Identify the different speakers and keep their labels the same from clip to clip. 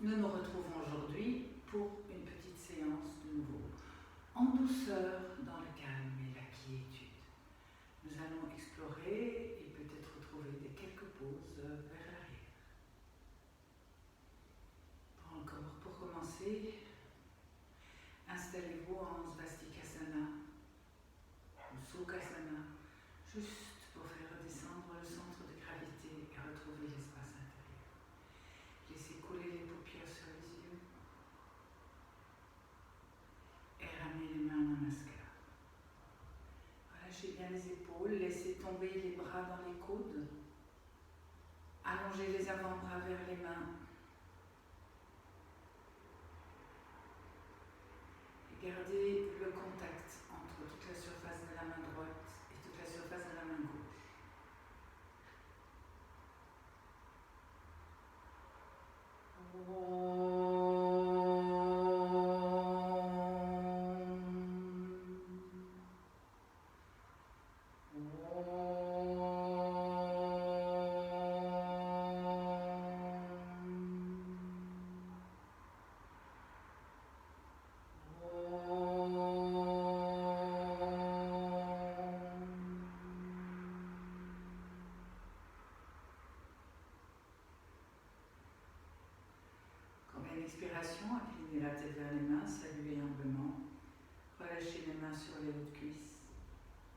Speaker 1: Nous nous retrouvons aujourd'hui pour une petite séance de nouveau, en douceur, dans le calme et la quiétude. Nous allons explorer et peut-être retrouver quelques pauses vers l'arrière. Pour commencer, installez-vous en Svastikasana ou Sukhasana, juste pour faire redescendre le centre de gravité et retrouver l'espace intérieur. Laissez couler les paupières sur les yeux et ramenez les mains à Namaskar. Relâchez bien les épaules, laissez tomber les bras dans les coudes, allongez les avant-bras vers les mains et gardez le contact entre toute la surface de la main droite et toute la surface de la main gauche. Expiration, inclinez la tête vers les mains, saluez humblement. Relâchez les mains sur les hautes cuisses.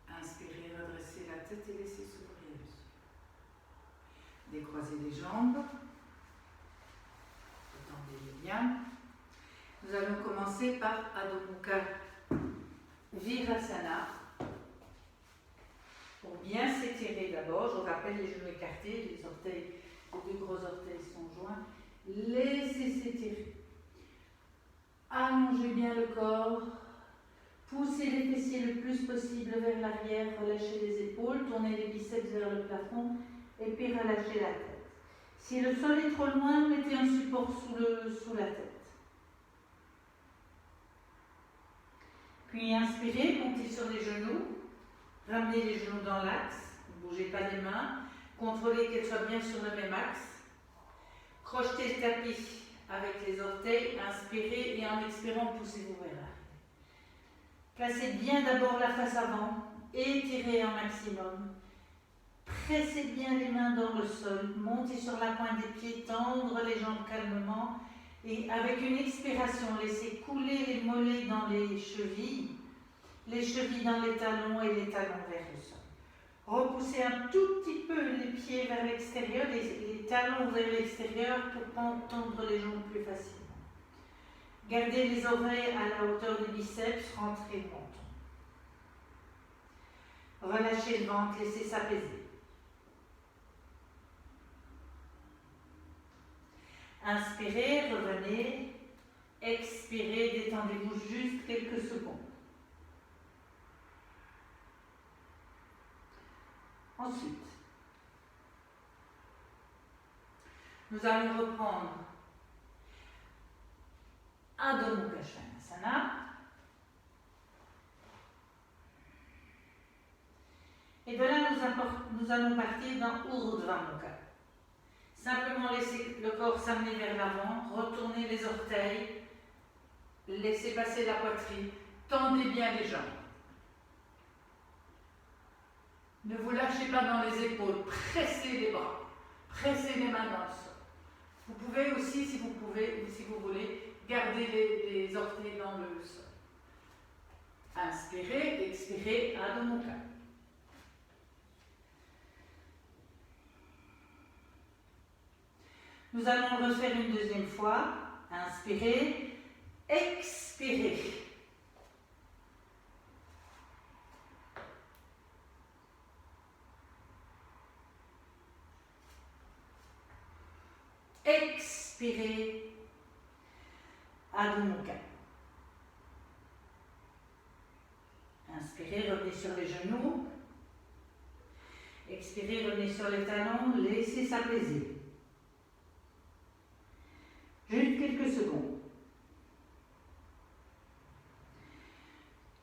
Speaker 1: Inspirez, redressez la tête et laissez s'ouvrir les yeux. Décroisez les jambes. Détendez-les bien. Nous allons commencer par Adho Mukha Virasana. Pour bien s'étirer d'abord, je vous rappelle les genoux écartés, les orteils, les deux gros orteils sont joints. Laissez s'étirer. Allongez bien le corps. Poussez les fessiers le plus possible vers l'arrière. Relâchez les épaules. Tournez les biceps vers le plafond. Et puis relâchez la tête. Si le sol est trop loin, mettez un support sous la tête. Puis inspirez, montez sur les genoux. Ramenez les genoux dans l'axe. Ne bougez pas les mains. Contrôlez qu'elles soient bien sur le même axe. Crochetez le tapis avec les orteils, inspirez et en expirant, poussez-vous vers l'arrière. Placez bien d'abord la face avant, étirez un maximum. Pressez bien les mains dans le sol, montez sur la pointe des pieds, tendre les jambes calmement et avec une expiration, laissez couler les mollets dans les chevilles dans les talons et les talons vers le sol. Repoussez un tout petit peu les pieds vers l'extérieur, les talons vers l'extérieur pour tendre les jambes plus facilement. Gardez les oreilles à la hauteur des biceps, rentrez le menton. Relâchez le ventre, laissez s'apaiser. Inspirez, revenez. Expirez, détendez-vous juste quelques secondes. Ensuite, nous allons reprendre Adho Mukha Svanasana. Et de là, nous allons partir dans Urdhva Mukha. Simplement laissez le corps s'amener vers l'avant, retournez les orteils, laissez passer la poitrine, tendez bien les jambes. Ne vous lâchez pas dans les épaules, pressez les bras, pressez les mains dans le sol. Vous pouvez aussi, si vous voulez, garder les orteils dans le sol. Inspirez, expirez, Adho Mukha. Nous allons le refaire une deuxième fois. Inspirez, expirez. Expirez, Adho Mukha. Inspirez, revenez sur les genoux. Expirez, revenez sur les talons, laissez s'apaiser. Juste quelques secondes.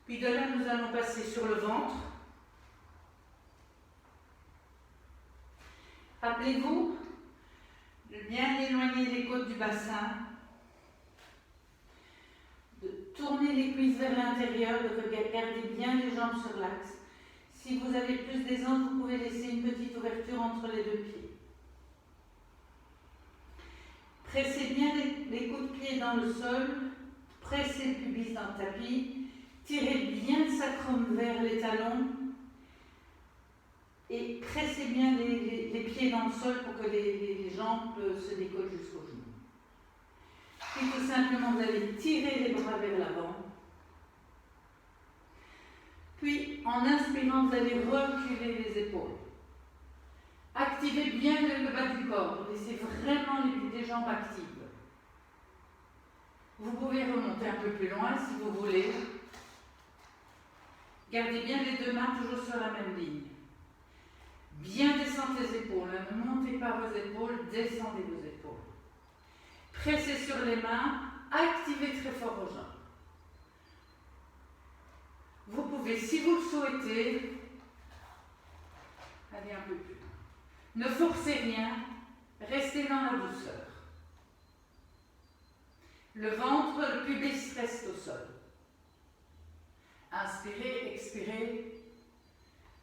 Speaker 1: Puis de là, nous allons passer sur le ventre. Rappelez-vous de bien éloigner les côtes du bassin Tournez les cuisses vers l'intérieur, gardez bien les jambes sur l'axe. Si vous avez plus d'aisance, vous pouvez laisser une petite ouverture entre les deux pieds. Pressez bien les coudes de pied dans le sol, pressez le pubis dans le tapis, tirez bien le sacrum vers les talons et pressez bien les pieds dans le sol pour que les jambes se décollent jusqu'aux genoux. Puis tout simplement, vous allez tirer les bras vers l'avant. Puis, en inspirant, vous allez reculer les épaules. Activez bien le bas du corps. Laissez vraiment les jambes actives. Vous pouvez remonter un peu plus loin si vous voulez. Gardez bien les deux mains toujours sur la même ligne. Bien descendre les épaules. Ne montez pas vos épaules, descendez vos épaules. Pressez sur les mains, activez très fort vos jambes. Vous pouvez, si vous le souhaitez, aller un peu plus loin. Ne forcez rien, restez dans la douceur. Le ventre, le pubis reste au sol. Inspirez, expirez,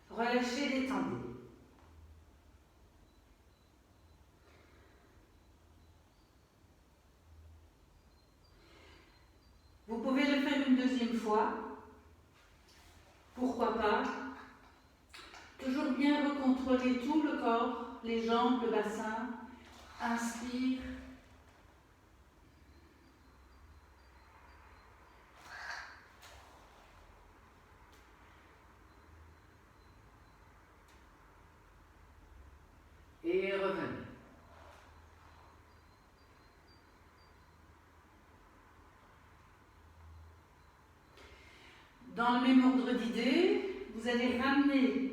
Speaker 1: relâchez, détendez. Vous pouvez le faire une deuxième fois. Pourquoi pas? Toujours bien recontrôler tout le corps, les jambes, le bassin. Inspire. Et revenez. Dans le même ordre d'idées, vous allez ramener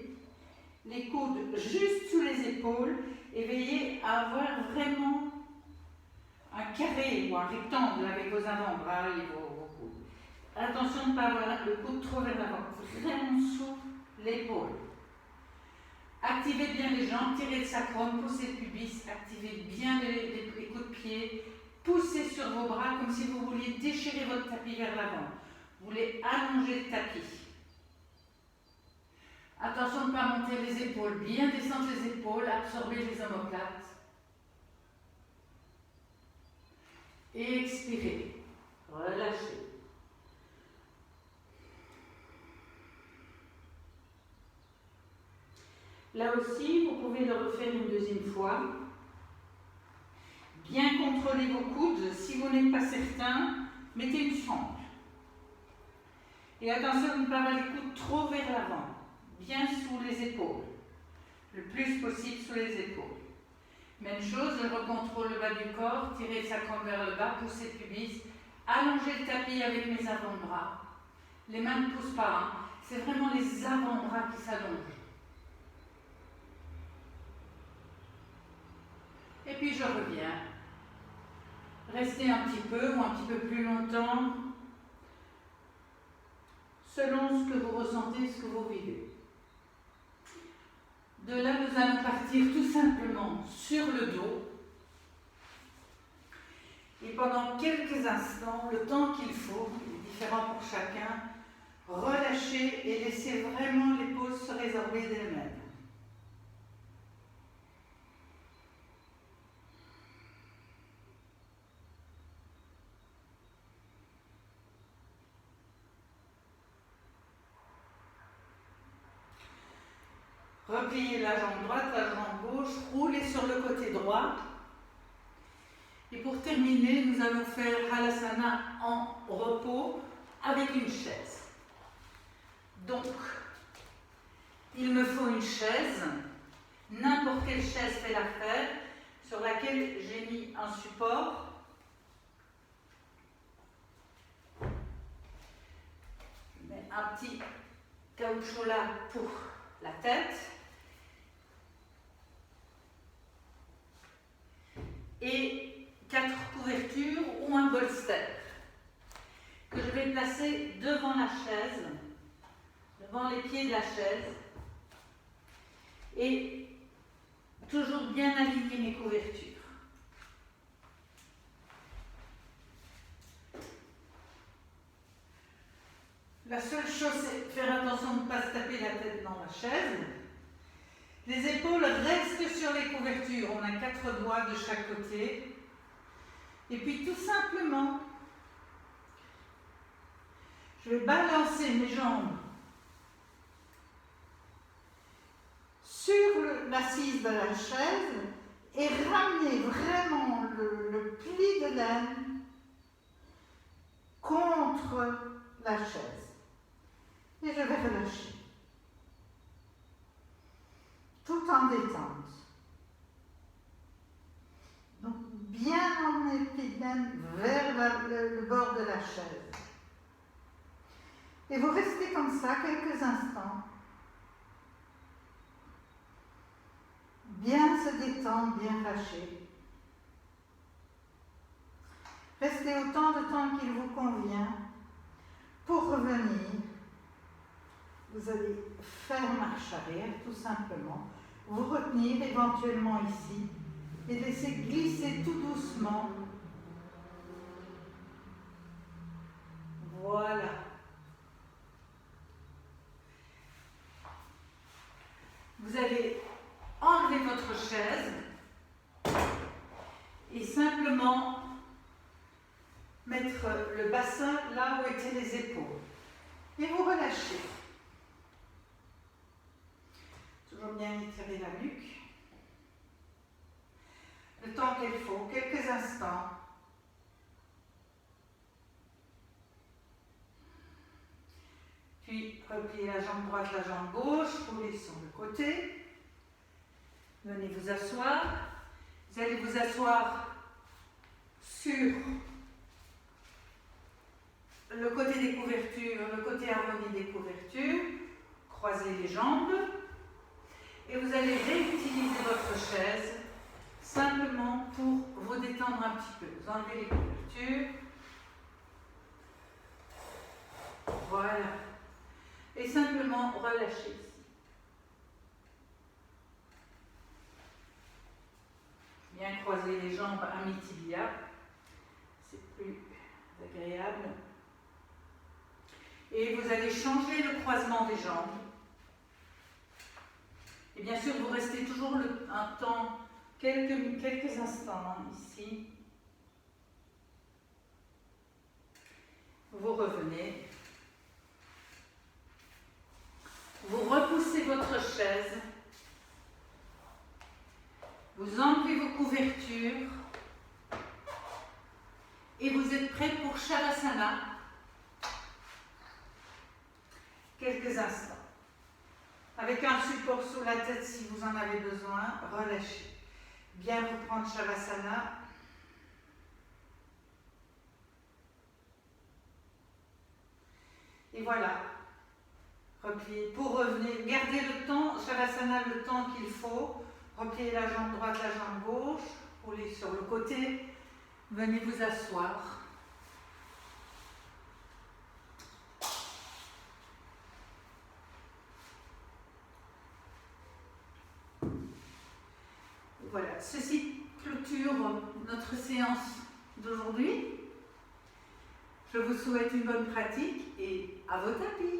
Speaker 1: les coudes juste sous les épaules et veillez à avoir vraiment un carré ou un rectangle avec vos avant-bras et vos coudes. Attention de ne pas avoir le coude trop vers l'avant, vraiment sous l'épaule. Activez bien les jambes, tirez le sacrum, poussez le pubis, activez bien les coups de pied, poussez sur vos bras comme si vous vouliez déchirer votre tapis vers l'avant. Vous voulez allonger le tapis. Attention de ne pas monter les épaules, bien descendre les épaules, absorber les omoplates. Et expirez, relâchez. Là aussi, vous pouvez le refaire une deuxième fois. Bien contrôlez vos coudes. Si vous n'êtes pas certain, mettez une sangle. Et attention de ne pas avoir les coudes trop vers l'avant. Bien sous les épaules. Le plus possible sous les épaules. Même chose, je recontrôle le bas du corps, tirez le sacrum vers le bas, poussez le pubis, allongez le tapis avec mes avant-bras. Les mains ne poussent pas, hein. C'est vraiment les avant-bras qui s'allongent. Et puis je reviens. Restez un petit peu ou un petit peu plus longtemps, selon ce que vous ressentez, ce que vous vivez. De là, nous allons partir tout simplement sur le dos. Et pendant quelques instants, le temps qu'il faut, il est différent pour chacun, relâchez et laissez vraiment les pauses se résorber d'elles-mêmes. Repliez la jambe droite, la jambe gauche, roulez sur le côté droit. Et pour terminer, nous allons faire Halasana en repos avec une chaise. Donc, il me faut une chaise, n'importe quelle chaise fait l'affaire, sur laquelle j'ai mis un support. Je mets un petit caoutchouc là pour la tête. Et 4 couvertures ou un bolster que je vais placer devant la chaise, devant les pieds de la chaise, et toujours bien aligner mes couvertures. La seule chose, c'est faire attention de ne pas se taper la tête dans la chaise. Les épaules restent sur les couvertures. On a 4 doigts de chaque côté. Et puis tout simplement, je vais balancer mes jambes sur l'assise de la chaise et ramener vraiment le pli de laine contre la chaise. Et je vais relâcher. Tout en détente. Donc, bien emmener le pli de laine vers le bord de la chaise. Et vous restez comme ça quelques instants. Bien se détendre, bien lâcher. Restez autant de temps qu'il vous convient. Pour revenir, vous allez faire marche arrière, tout simplement. Vous retenir éventuellement ici et laisser glisser tout doucement. Voilà. Vous allez enlever votre chaise et simplement mettre le bassin là où étaient les épaules. Et vous relâchez. Toujours bien étirer la nuque. Le temps qu'il faut, quelques instants. Puis repliez la jambe droite, la jambe gauche, roulez sur le côté. Venez vous asseoir. Vous allez vous asseoir sur le côté des couvertures, le côté harmonie des couvertures. Croisez les jambes. Et vous allez réutiliser votre chaise simplement pour vous détendre un petit peu. Vous enlevez les couvertures. Voilà. Et simplement relâchez ici. Bien croiser les jambes à mi-tibia. C'est plus agréable. Et vous allez changer le croisement des jambes. Et bien sûr, vous restez toujours un temps, quelques instants ici. Vous revenez. Vous repoussez votre chaise. Vous enlevez vos couvertures. Et vous êtes prêts pour Shavasana. Quelques instants. Avec un support sous la tête si vous en avez besoin, relâchez. Bien reprendre Shavasana. Et voilà. Repliez. Pour revenir, gardez le temps, Shavasana, le temps qu'il faut. Repliez la jambe droite, la jambe gauche. Roulez sur le côté. Venez vous asseoir. Voilà, ceci clôture notre séance d'aujourd'hui. Je vous souhaite une bonne pratique et à vos tapis.